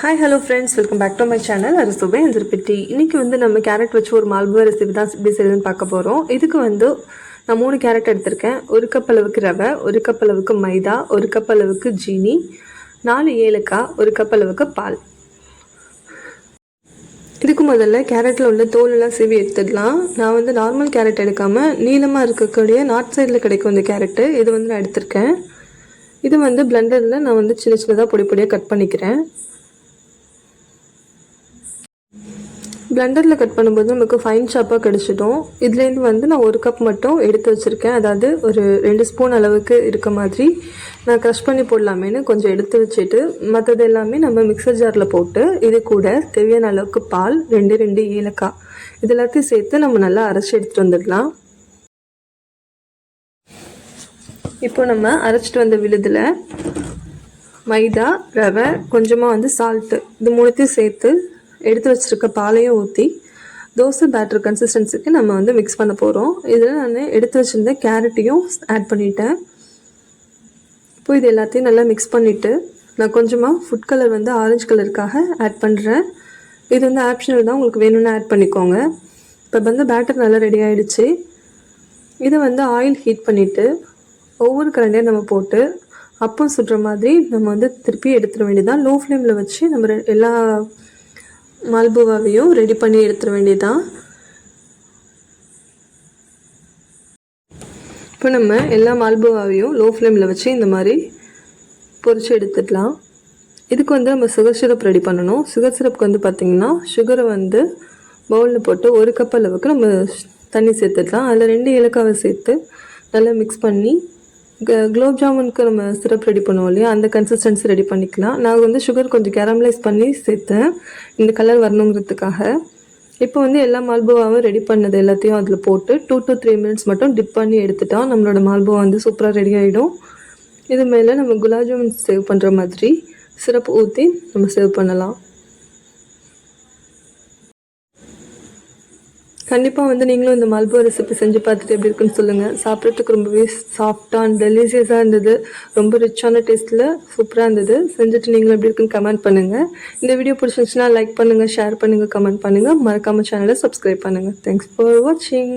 Hi hello friends, welcome back to my channel அரசுபை அஞ்சர்பெட்டி. இன்றைக்கி நம்ம கேரட் வச்சு ஒரு மால்புவா ரெசிபி தான் எப்படி செய்யுதுன்னு பார்க்க போகிறோம். இதுக்கு நான் 3 கேரட் எடுத்திருக்கேன். 1 கப் அளவுக்கு ரவை, 1 கப் அளவுக்கு மைதா, 1 கப் அளவுக்கு ஜீனி, 4 ஏலக்காய், 1 கப் அளவுக்கு பால். இதுக்கு முதல்ல கேரட்டில் உள்ள தோலெல்லாம் சீவி எடுத்துடலாம். நான் நார்மல் கேரட் எடுக்காமல் நீளமாக இருக்கக்கூடிய நார்த் சைடில் கிடைக்கும் இந்த கேரட்டு, இது நான் எடுத்திருக்கேன். இது பிளெண்டரில் நான் சின்ன சின்னதாக பொடி பொடியாக கட் பண்ணிக்கிறேன். பிளெண்டரில் கட் பண்ணும்போது நமக்கு ஃபைன் ஷாப்பாக கிடச்சிடும். இதுலேருந்து நான் 1 கப் மட்டும் எடுத்து வச்சுருக்கேன். அதாவது ஒரு 2 ஸ்பூன் அளவுக்கு இருக்க மாதிரி நான் க்ரஷ் பண்ணி போடலாமேன்னு கொஞ்சம் எடுத்து வச்சுட்டு மற்றது எல்லாமே நம்ம மிக்சர் ஜாரில் போட்டு இது கூட தேவையான அளவுக்கு பால், 2 ஏலக்காய் இது எல்லாத்தையும் சேர்த்து நம்ம நல்லா அரைச்சி எடுத்துகிட்டு வந்துடலாம். இப்போ நம்ம அரைச்சிட்டு வந்த விழுதில் மைதா, ரவை, கொஞ்சமாக சால்ட்டு இது 3த்தையும் சேர்த்து எடுத்து வச்சுருக்க பாலையும் ஊற்றி தோசை பேட்டர் கன்சிஸ்டன்சிக்கு நம்ம மிக்ஸ் பண்ண போகிறோம். இதில் நான் எடுத்து வச்சுருந்த கேரட்டையும் ஆட் பண்ணிட்டேன். இப்போ இது எல்லாத்தையும் நல்லா மிக்ஸ் பண்ணிவிட்டு நான் கொஞ்சமாக ஃபுட் கலர் ஆரஞ்சு கலருக்காக ஆட் பண்ணுறேன். இது ஆப்ஷனல் தான், உங்களுக்கு வேணும்னு ஆட் பண்ணிக்கோங்க. இப்போ பேட்டர் நல்லா ரெடி ஆகிடுச்சு. இதை ஆயில் ஹீட் பண்ணிவிட்டு ஒவ்வொரு கரண்டையும் நம்ம போட்டு அப்போ சுடுற மாதிரி நம்ம திருப்பி எடுத்துட வேண்டியதான். லோ ஃப்ளேமில் வச்சு நம்ம எல்லா மால்புவாவையும் ரெடி பண்ணி எடுத்துட வேண்டியதான். இப்போ நம்ம எல்லா மால்புவாவையும் லோ ஃப்ளேமில் வச்சு இந்த மாதிரி பொரிச்சு எடுத்துடலாம். இதுக்கு நம்ம சுகர் சிரப் ரெடி பண்ணணும். சுகர் சிரப்புக்கு பார்த்திங்கன்னா சுகரை பவுலில் போட்டு 1 கப் அளவுக்கு நம்ம தண்ணி சேர்த்துடலாம். அதில் 2 ஏலக்காவை சேர்த்து நல்லா மிக்ஸ் பண்ணி குலோப் ஜாமுனுக்கு நம்ம சிரப் ரெடி பண்ணுவோம் இல்லையா, அந்த கன்சிஸ்டன்சி ரெடி பண்ணிக்கலாம். நான் சுகர் கொஞ்சம் கேரமலைஸ் பண்ணி சேர்த்தேன் இந்த கலர் வரணுங்கிறதுக்காக. இப்போ எல்லா மால்புவாவும் ரெடி பண்ணது எல்லாத்தையும் அதில் போட்டு 2 to 3 மினிட்ஸ் மட்டும் டிப் பண்ணி எடுத்துட்டா நம்மளோட மால்புவா சூப்பராக ரெடி ஆகிடும். இது மேலே நம்ம குலாப் ஜாமுன் சேவ் பண்ணுற மாதிரி சிரப் ஊற்றி நம்ம சேவ் பண்ணலாம். கண்டிப்பாக நீங்களும் இந்த மால்புவா ரெசிபி செஞ்சு பார்த்துட்டு எப்படி இருக்குன்னு சொல்லுங்கள். சாப்பிட்றதுக்கு ரொம்பவே சாஃப்டாக அண்ட் டெலிஷியஸாக இருந்தது. ரொம்ப ரிச்சான டேஸ்ட்டில் சூப்பராக இருந்தது. செஞ்சுட்டு நீங்களும் எப்படி இருக்குன்னு கமெண்ட் பண்ணுங்கள். இந்த வீடியோ பிடிச்சிருந்துச்சுன்னா லைக் பண்ணுங்கள், ஷேர் பண்ணுங்கள், கமெண்ட் பண்ணுங்கள். மறக்காமல் சேனலை சப்ஸ்கிரைப் பண்ணுங்கள். தேங்க்ஸ் ஃபார் வாட்சிங்.